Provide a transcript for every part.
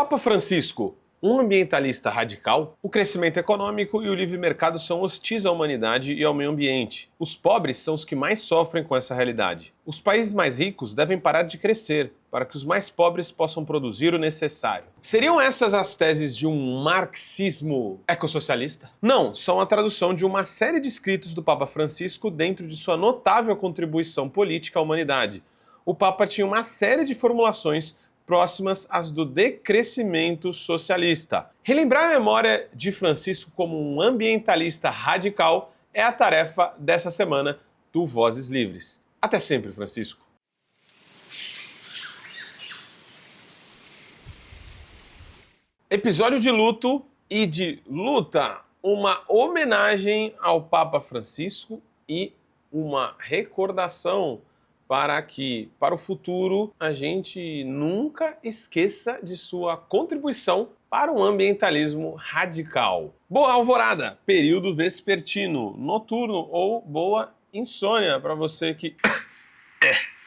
Papa Francisco, um ambientalista radical? O crescimento econômico e o livre mercado são hostis à humanidade e ao meio ambiente. Os pobres são os que mais sofrem com essa realidade. Os países mais ricos devem parar de crescer para que os mais pobres possam produzir o necessário. Seriam essas as teses de um marxismo ecossocialista? Não, são a tradução de uma série de escritos do Papa Francisco dentro de sua notável contribuição política à humanidade. O Papa tinha uma série de formulações próximas às do decrescimento socialista. Relembrar a memória de Francisco como um ambientalista radical é a tarefa dessa semana do Vozes Livres. Até sempre, Francisco. Episódio de luto e de luta, uma homenagem ao Papa Francisco e uma recordação para que, para o futuro, a gente nunca esqueça de sua contribuição para um ambientalismo radical. Boa alvorada, período vespertino, noturno ou boa insônia para você que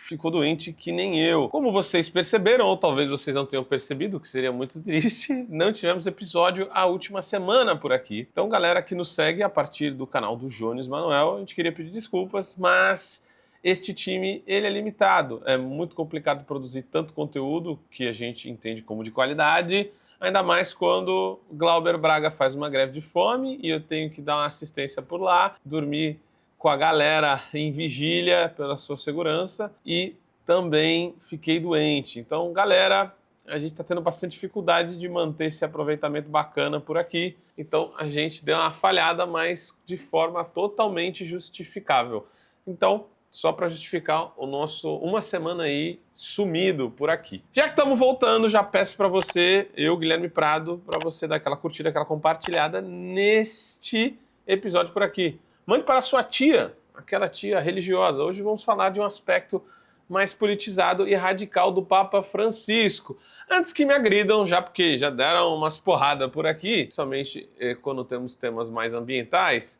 ficou doente que nem eu. Como vocês perceberam, ou talvez vocês não tenham percebido, que seria muito triste, não tivemos episódio a última semana por aqui. Então, galera que nos segue a partir do canal do Jones Manuel, a gente queria pedir desculpas, mas este time, ele é limitado. É muito complicado produzir tanto conteúdo que a gente entende como de qualidade, ainda mais quando Glauber Braga faz uma greve de fome e eu tenho que dar uma assistência por lá, dormir com a galera em vigília pela sua segurança e também fiquei doente. Então, galera, a gente está tendo bastante dificuldade de manter esse aproveitamento bacana por aqui. Então, a gente deu uma falhada, mas de forma totalmente justificável. Então, só para justificar o nosso uma semana aí sumido por aqui. Já que estamos voltando, já peço para você, eu, Guilherme Prado, para você dar aquela curtida, aquela compartilhada neste episódio por aqui. Mande para a sua tia, aquela tia religiosa. Hoje vamos falar de um aspecto mais politizado e radical do Papa Francisco. Antes que me agridam, já porque já deram umas porradas por aqui, somente quando temos temas mais ambientais,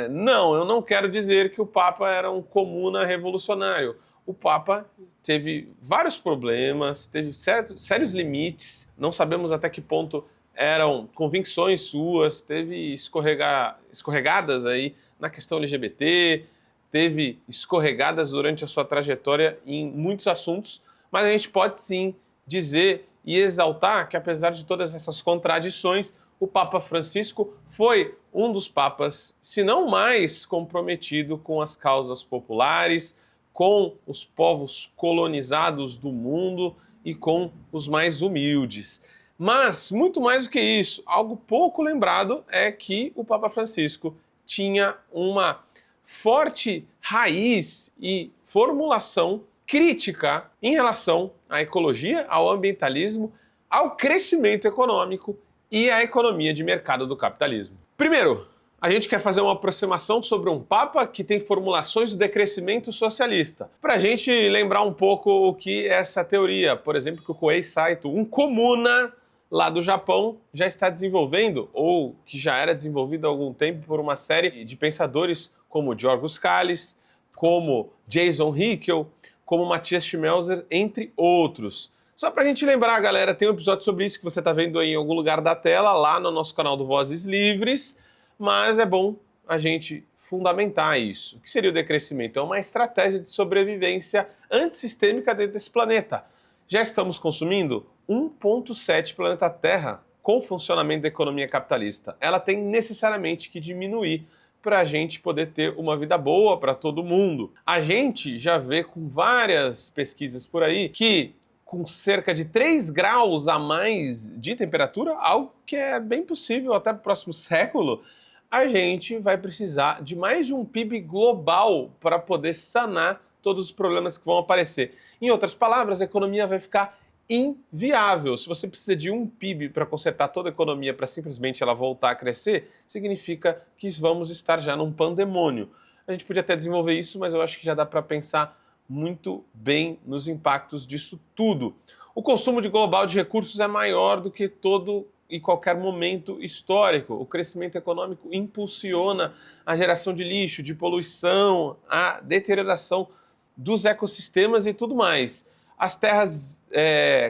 não, eu não quero dizer que o Papa era um comuna revolucionário. O Papa teve vários problemas, teve sérios limites, não sabemos até que ponto eram convicções suas, teve escorregadas aí na questão LGBT, teve escorregadas durante a sua trajetória em muitos assuntos, mas a gente pode sim dizer e exaltar que, apesar de todas essas contradições, o Papa Francisco foi um dos papas, se não mais, comprometido com as causas populares, com os povos colonizados do mundo e com os mais humildes. Mas, muito mais do que isso, algo pouco lembrado é que o Papa Francisco tinha uma forte raiz e formulação crítica em relação à ecologia, ao ambientalismo, ao crescimento econômico e à economia de mercado do capitalismo. Primeiro, a gente quer fazer uma aproximação sobre um Papa que tem formulações do decrescimento socialista. Para a gente lembrar um pouco o que é essa teoria, por exemplo, que o Koei Saito, um comuna lá do Japão, já está desenvolvendo, ou que já era desenvolvido há algum tempo por uma série de pensadores como Georgios Callis, como Jason Hickel, como Matthias Schmelzer, entre outros. Só pra gente lembrar, galera, tem um episódio sobre isso que você tá vendo aí em algum lugar da tela, lá no nosso canal do Vozes Livres, mas é bom a gente fundamentar isso. O que seria o decrescimento? É uma estratégia de sobrevivência antissistêmica dentro desse planeta. Já estamos consumindo 1,7 planeta Terra com o funcionamento da economia capitalista. Ela tem necessariamente que diminuir para a gente poder ter uma vida boa para todo mundo. A gente já vê com várias pesquisas por aí que com cerca de 3 graus a mais de temperatura, algo que é bem possível até para o próximo século, a gente vai precisar de mais de um PIB global para poder sanar todos os problemas que vão aparecer. Em outras palavras, a economia vai ficar inviável. Se você precisa de um PIB para consertar toda a economia para simplesmente ela voltar a crescer, significa que vamos estar já num pandemônio. A gente podia até desenvolver isso, mas eu acho que já dá para pensar muito bem nos impactos disso tudo. O consumo global de recursos é maior do que todo e qualquer momento histórico. O crescimento econômico impulsiona a geração de lixo, de poluição, a deterioração dos ecossistemas e tudo mais. as terras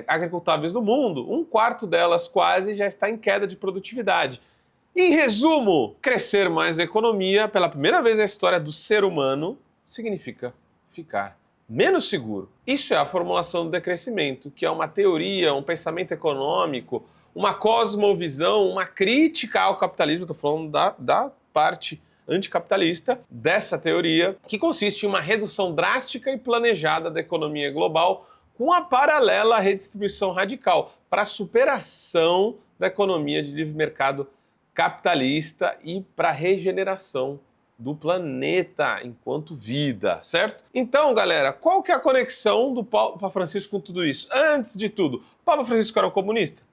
agricultáveis do mundo, um quarto delas quase já está em queda de produtividade. Em resumo, crescer mais a economia, pela primeira vez na história do ser humano, significa ficar menos seguro. Isso é a formulação do decrescimento, que é uma teoria, um pensamento econômico, uma cosmovisão, uma crítica ao capitalismo, estou falando da parte anticapitalista dessa teoria, que consiste em uma redução drástica e planejada da economia global com a paralela redistribuição radical para a superação da economia de livre mercado capitalista e para a regeneração do planeta enquanto vida, certo? Então, galera, qual que é a conexão do Papa Francisco com tudo isso? Antes de tudo, o Papa Francisco era um comunista?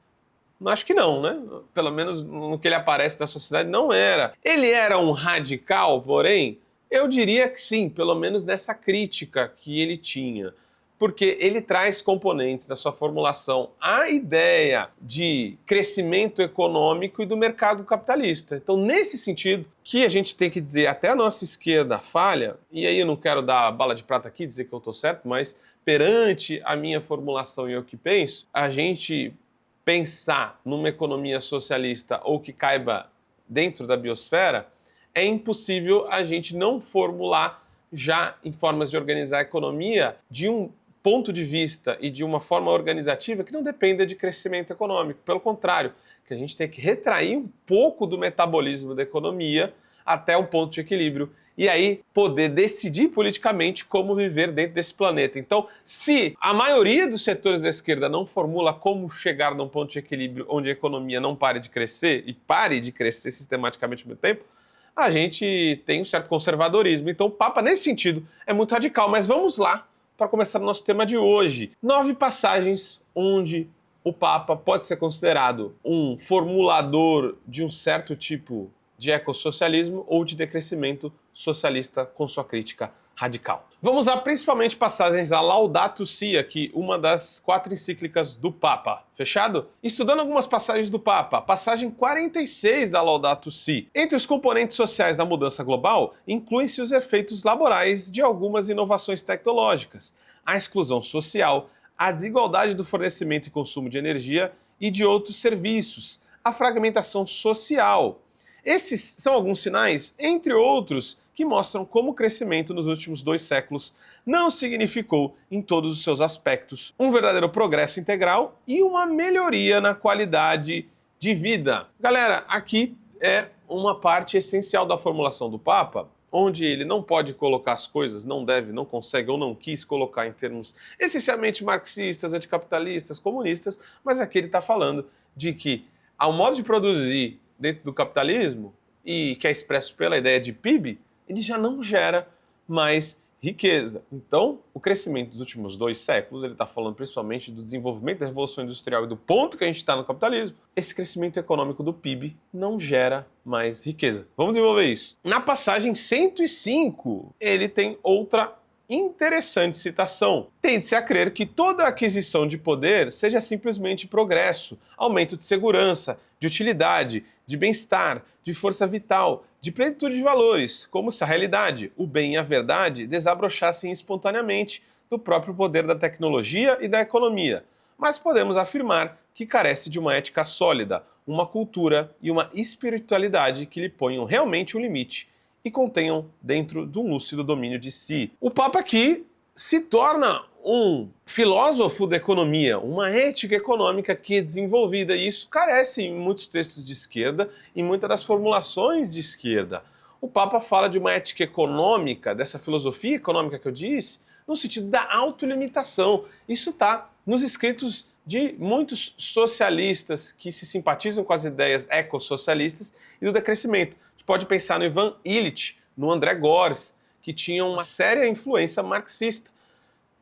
Acho que não, né? Pelo menos no que ele aparece na sociedade, não era. Ele era um radical, porém, eu diria que sim, pelo menos nessa crítica que ele tinha. Porque ele traz componentes da sua formulação à ideia de crescimento econômico e do mercado capitalista. Então, nesse sentido, que a gente tem que dizer até a nossa esquerda falha, e aí eu não quero dar bala de prata aqui, dizer que eu estou certo, mas perante a minha formulação e o que penso, a gente pensar numa economia socialista ou que caiba dentro da biosfera, é impossível a gente não formular já em formas de organizar a economia de um ponto de vista e de uma forma organizativa que não dependa de crescimento econômico. Pelo contrário, que a gente tem que retrair um pouco do metabolismo da economia até um ponto de equilíbrio e aí poder decidir politicamente como viver dentro desse planeta. Então, se a maioria dos setores da esquerda não formula como chegar num ponto de equilíbrio onde a economia não pare de crescer e pare de crescer sistematicamente ao mesmo tempo, a gente tem um certo conservadorismo. Então, o Papa, nesse sentido, é muito radical. Mas vamos lá para começar o nosso tema de hoje. 9 passagens onde o Papa pode ser considerado um formulador de um certo tipo de ecossocialismo ou de decrescimento socialista com sua crítica radical. Vamos lá, principalmente passagens da Laudato Si, aqui, uma das 4 encíclicas do Papa. Fechado? Estudando algumas passagens do Papa, passagem 46 da Laudato Si. Entre os componentes sociais da mudança global, incluem-se os efeitos laborais de algumas inovações tecnológicas, a exclusão social, a desigualdade do fornecimento e consumo de energia e de outros serviços, a fragmentação social. Esses são alguns sinais, entre outros, que mostram como o crescimento nos últimos 2 séculos não significou, em todos os seus aspectos, um verdadeiro progresso integral e uma melhoria na qualidade de vida. Galera, aqui é uma parte essencial da formulação do Papa, onde ele não pode colocar as coisas, não deve, não consegue ou não quis colocar em termos essencialmente marxistas, anticapitalistas, comunistas, mas aqui ele está falando de que ao modo de produzir dentro do capitalismo, e que é expresso pela ideia de PIB, ele já não gera mais riqueza. Então, o crescimento dos últimos 2 séculos, ele está falando principalmente do desenvolvimento da Revolução Industrial e do ponto que a gente está no capitalismo, esse crescimento econômico do PIB não gera mais riqueza. Vamos desenvolver isso. Na passagem 105, ele tem outra interessante citação. Tende-se a crer que toda aquisição de poder seja simplesmente progresso, aumento de segurança, de utilidade, de bem-estar, de força vital, de plenitude de valores, como se a realidade, o bem e a verdade desabrochassem espontaneamente do próprio poder da tecnologia e da economia. Mas podemos afirmar que carece de uma ética sólida, uma cultura e uma espiritualidade que lhe ponham realmente um limite e contenham dentro de um lúcido domínio de si. O Papa aqui se torna um filósofo da economia, uma ética econômica que é desenvolvida, e isso carece em muitos textos de esquerda e muitas das formulações de esquerda. O Papa fala de uma ética econômica, dessa filosofia econômica que eu disse, no sentido da autolimitação. Isso está nos escritos de muitos socialistas que se simpatizam com as ideias ecossocialistas e do decrescimento. A gente pode pensar no Ivan Illich, no André Gorz, que tinham uma séria influência marxista,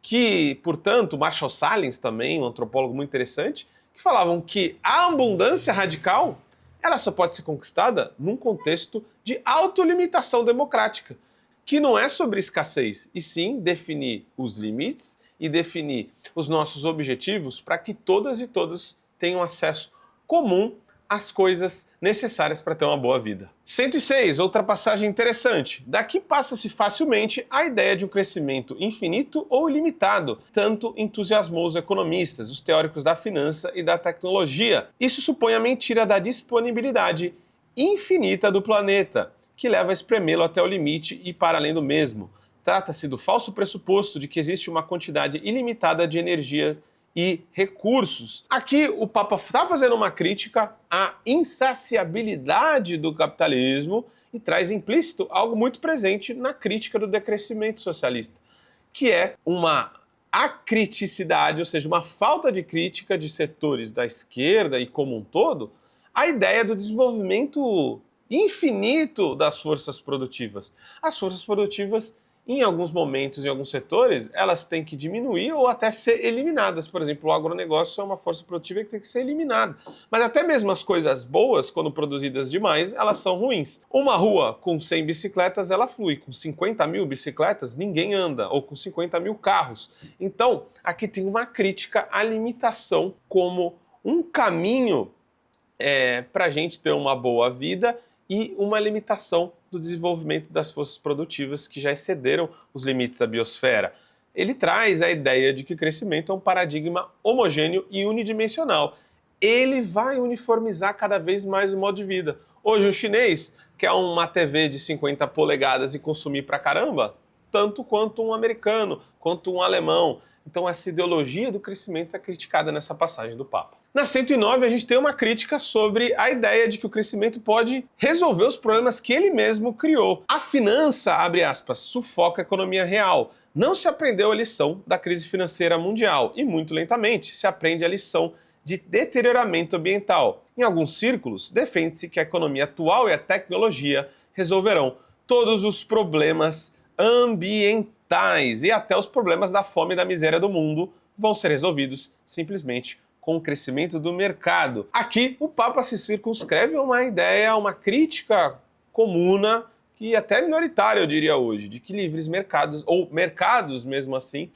que, portanto, Marshall Sahlins também, um antropólogo muito interessante, que falavam que a abundância radical ela só pode ser conquistada num contexto de autolimitação democrática, que não é sobre escassez, e sim definir os limites e definir os nossos objetivos para que todas e todos tenham acesso comum as coisas necessárias para ter uma boa vida. 106, outra passagem interessante. Daqui passa-se facilmente a ideia de um crescimento infinito ou ilimitado. Tanto entusiasmou os economistas, os teóricos da finança e da tecnologia. Isso supõe a mentira da disponibilidade infinita do planeta, que leva a espremê-lo até o limite e para além do mesmo. Trata-se do falso pressuposto de que existe uma quantidade ilimitada de energia e recursos. Aqui o Papa está fazendo uma crítica à insaciabilidade do capitalismo e traz implícito algo muito presente na crítica do decrescimento socialista, que é uma acriticidade, ou seja, uma falta de crítica de setores da esquerda e como um todo, a ideia do desenvolvimento infinito das forças produtivas. As forças produtivas, em alguns momentos, em alguns setores, elas têm que diminuir ou até ser eliminadas. Por exemplo, o agronegócio é uma força produtiva que tem que ser eliminada. Mas até mesmo as coisas boas, quando produzidas demais, elas são ruins. Uma rua com 100 bicicletas, ela flui. Com 50 mil bicicletas, ninguém anda. Ou com 50 mil carros. Então, aqui tem uma crítica à limitação como um caminho para a gente ter uma boa vida e uma limitação do desenvolvimento das forças produtivas que já excederam os limites da biosfera. Ele traz a ideia de que o crescimento é um paradigma homogêneo e unidimensional. Ele vai uniformizar cada vez mais o modo de vida. Hoje o chinês quer uma TV de 50 polegadas e consumir pra caramba, tanto quanto um americano, quanto um alemão. Então essa ideologia do crescimento é criticada nessa passagem do Papa. Na 109, a gente tem uma crítica sobre a ideia de que o crescimento pode resolver os problemas que ele mesmo criou. A finança, abre aspas, sufoca a economia real. Não se aprendeu a lição da crise financeira mundial e, muito lentamente, se aprende a lição de deterioramento ambiental. Em alguns círculos, defende-se que a economia atual e a tecnologia resolverão todos os problemas ambientais e até os problemas da fome e da miséria do mundo vão ser resolvidos simplesmente com o crescimento do mercado. Aqui, o Papa se circunscreve a uma ideia, uma crítica comuna, que até minoritária, eu diria hoje, de que livres mercados, ou mercados mesmo assim,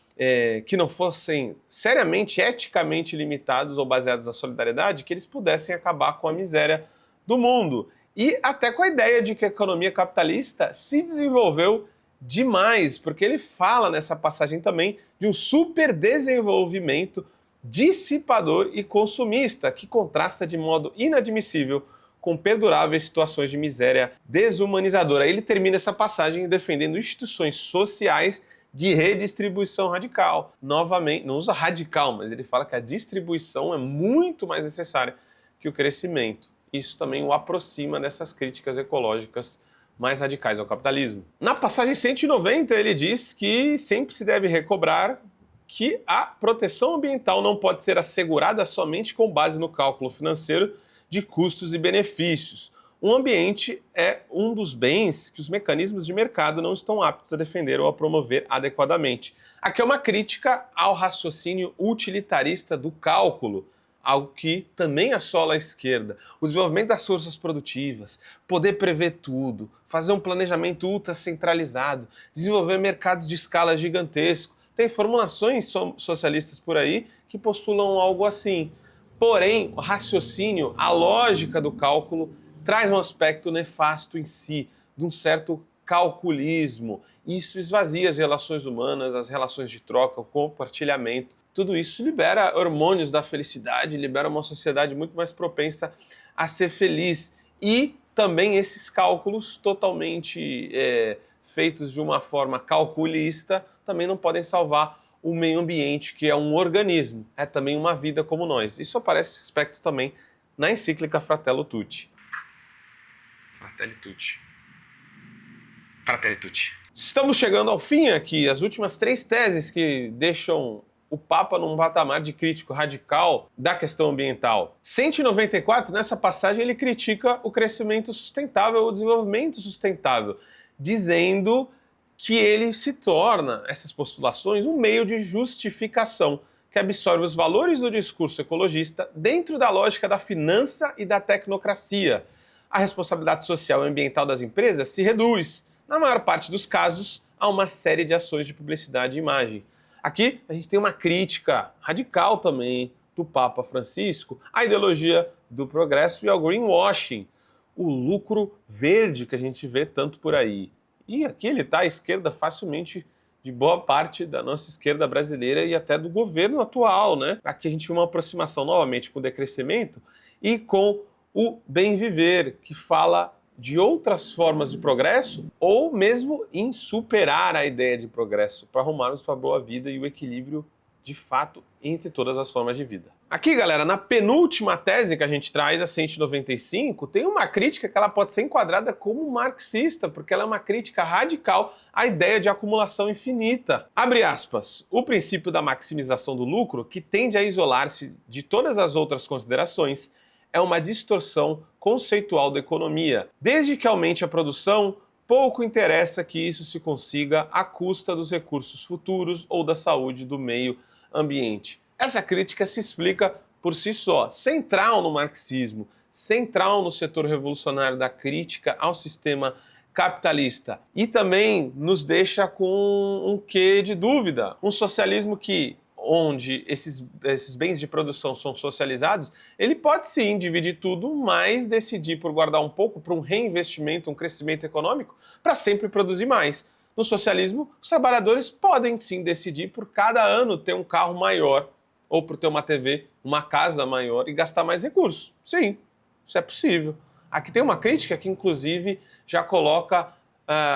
que não fossem seriamente, eticamente limitados ou baseados na solidariedade, que eles pudessem acabar com a miséria do mundo. E até com a ideia de que a economia capitalista se desenvolveu demais, porque ele fala nessa passagem também de um superdesenvolvimento dissipador e consumista, que contrasta de modo inadmissível com perduráveis situações de miséria desumanizadora. Ele termina essa passagem defendendo instituições sociais de redistribuição radical. Novamente, não usa radical, mas ele fala que a distribuição é muito mais necessária que o crescimento. Isso também o aproxima dessas críticas ecológicas mais radicais ao capitalismo. Na passagem 190, ele diz que sempre se deve recobrar que a proteção ambiental não pode ser assegurada somente com base no cálculo financeiro de custos e benefícios. O ambiente é um dos bens que os mecanismos de mercado não estão aptos a defender ou a promover adequadamente. Aqui é uma crítica ao raciocínio utilitarista do cálculo, algo que também assola a esquerda. O desenvolvimento das forças produtivas, poder prever tudo, fazer um planejamento ultra centralizado, desenvolver mercados de escala gigantesco. Tem formulações socialistas por aí que postulam algo assim. Porém, o raciocínio, a lógica do cálculo, traz um aspecto nefasto em si, de um certo calculismo. Isso esvazia as relações humanas, as relações de troca, o compartilhamento. Tudo isso libera hormônios da felicidade, libera uma sociedade muito mais propensa a ser feliz. E também esses cálculos totalmente feitos de uma forma calculista também não podem salvar o meio ambiente, que é um organismo, é também uma vida como nós. Isso aparece aspecto também na encíclica Fratelli Tutti. Fratelli Tutti. Fratelli Tutti. Estamos chegando ao fim aqui, as últimas 3 teses que deixam o Papa num patamar de crítico radical da questão ambiental. 194, nessa passagem, ele critica o crescimento sustentável, o desenvolvimento sustentável, dizendo que ele se torna, essas postulações, um meio de justificação que absorve os valores do discurso ecologista dentro da lógica da finança e da tecnocracia. A responsabilidade social e ambiental das empresas se reduz, na maior parte dos casos, a uma série de ações de publicidade e imagem. Aqui a gente tem uma crítica radical também do Papa Francisco, a ideologia do progresso e ao greenwashing, o lucro verde que a gente vê tanto por aí. E aqui ele está à esquerda facilmente de boa parte da nossa esquerda brasileira e até do governo atual, né? Aqui a gente vê uma aproximação novamente com o decrescimento e com o bem viver, que fala de outras formas de progresso ou mesmo em superar a ideia de progresso para arrumarmos para a boa vida e o equilíbrio de fato entre todas as formas de vida. Aqui, galera, na penúltima tese que a gente traz, a 195, tem uma crítica que ela pode ser enquadrada como marxista, porque ela é uma crítica radical à ideia de acumulação infinita. Abre aspas, o princípio da maximização do lucro, que tende a isolar-se de todas as outras considerações, é uma distorção conceitual da economia. Desde que aumente a produção, pouco interessa que isso se consiga à custa dos recursos futuros ou da saúde do meio ambiente. Essa crítica se explica por si só, central no marxismo, central no setor revolucionário da crítica ao sistema capitalista. E também nos deixa com um quê de dúvida. Um socialismo onde esses bens de produção são socializados, ele pode sim dividir tudo, mas decidir por guardar um pouco para um reinvestimento, um crescimento econômico, para sempre produzir mais. No socialismo, os trabalhadores podem sim decidir por cada ano ter um carro maior, ou por ter uma TV, uma casa maior e gastar mais recursos. Sim, isso é possível. Aqui tem uma crítica que, inclusive, já coloca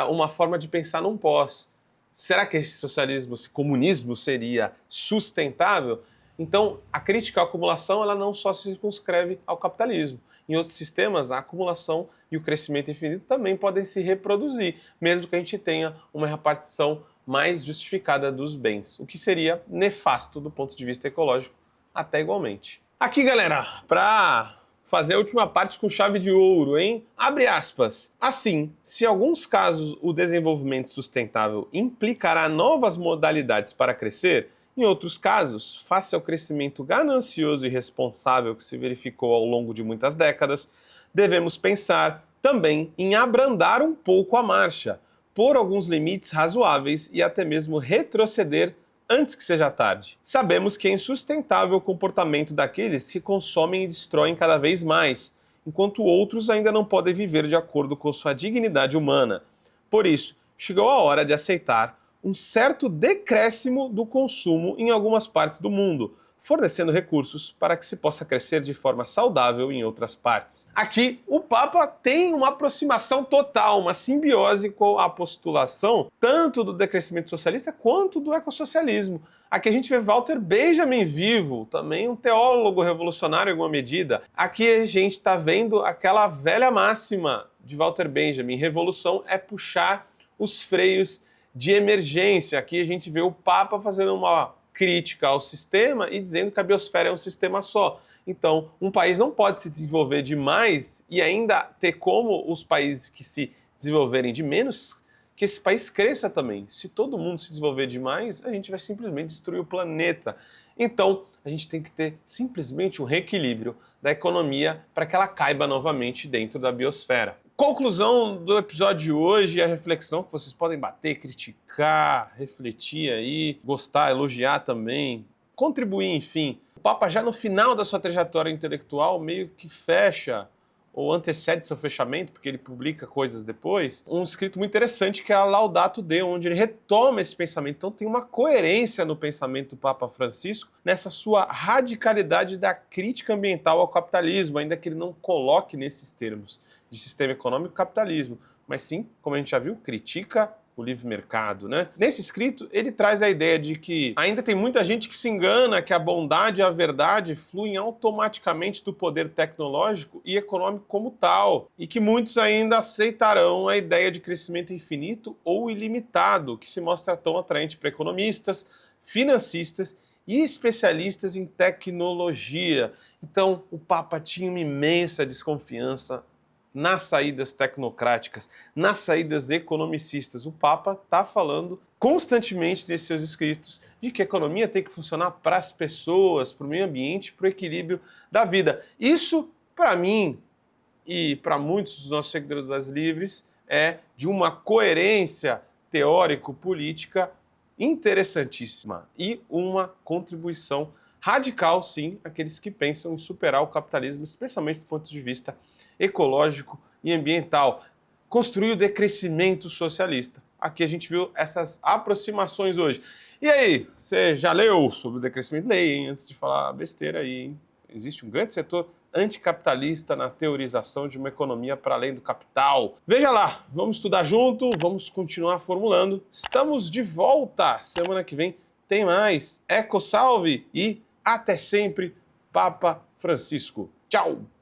uma forma de pensar num pós. Será que esse socialismo, esse comunismo seria sustentável? Então, a crítica à acumulação ela não só se circunscreve ao capitalismo. Em outros sistemas, a acumulação e o crescimento infinito também podem se reproduzir, mesmo que a gente tenha uma repartição mais justificada dos bens, o que seria nefasto do ponto de vista ecológico, até igualmente. Aqui, galera, para fazer a última parte com chave de ouro, hein? Abre aspas. Assim, se em alguns casos o desenvolvimento sustentável implicará novas modalidades para crescer, em outros casos, face ao crescimento ganancioso e irresponsável que se verificou ao longo de muitas décadas, devemos pensar também em abrandar um pouco a marcha, por alguns limites razoáveis e até mesmo retroceder antes que seja tarde. Sabemos que é insustentável o comportamento daqueles que consomem e destroem cada vez mais, enquanto outros ainda não podem viver de acordo com sua dignidade humana. Por isso, chegou a hora de aceitar um certo decréscimo do consumo em algumas partes do mundo, fornecendo recursos para que se possa crescer de forma saudável em outras partes. Aqui, o Papa tem uma aproximação total, uma simbiose com a postulação tanto do decrescimento socialista quanto do ecossocialismo. Aqui a gente vê Walter Benjamin vivo, também um teólogo revolucionário em alguma medida. Aqui a gente está vendo aquela velha máxima de Walter Benjamin, revolução é puxar os freios de emergência. Aqui a gente vê o Papa fazendo uma crítica ao sistema e dizendo que a biosfera é um sistema só. Então, um país não pode se desenvolver demais e ainda ter como os países que se desenvolverem de menos, que esse país cresça também. Se todo mundo se desenvolver demais, a gente vai simplesmente destruir o planeta. Então, a gente tem que ter simplesmente um reequilíbrio da economia para que ela caiba novamente dentro da biosfera. Conclusão do episódio de hoje, a reflexão que vocês podem bater, criticar, refletir aí, gostar, elogiar também, contribuir, enfim. O Papa já no final da sua trajetória intelectual meio que fecha ou antecede seu fechamento, porque ele publica coisas depois, um escrito muito interessante que é a Laudato Dei, onde ele retoma esse pensamento. Então tem uma coerência no pensamento do Papa Francisco nessa sua radicalidade da crítica ambiental ao capitalismo, ainda que ele não coloque nesses termos de sistema econômico capitalismo, mas sim, como a gente já viu, critica o livre mercado, né? Nesse escrito, ele traz a ideia de que ainda tem muita gente que se engana que a bondade e a verdade fluem automaticamente do poder tecnológico e econômico como tal, e que muitos ainda aceitarão a ideia de crescimento infinito ou ilimitado, que se mostra tão atraente para economistas, financistas e especialistas em tecnologia. Então, o Papa tinha uma imensa desconfiança nas saídas tecnocráticas, nas saídas economicistas. O Papa está falando constantemente nesses seus escritos de que a economia tem que funcionar para as pessoas, para o meio ambiente, para o equilíbrio da vida. Isso, para mim e para muitos dos nossos seguidores das Livres, é de uma coerência teórico-política interessantíssima e uma contribuição radical, sim, aqueles que pensam em superar o capitalismo, especialmente do ponto de vista ecológico e ambiental. Construir o decrescimento socialista. Aqui a gente viu essas aproximações hoje. E aí, você já leu sobre o decrescimento? Leia, hein, antes de falar besteira aí, hein? Existe um grande setor anticapitalista na teorização de uma economia para além do capital. Veja lá, vamos estudar junto, vamos continuar formulando. Estamos de volta. Semana que vem tem mais. Eco salve e até sempre, Papa Francisco. Tchau!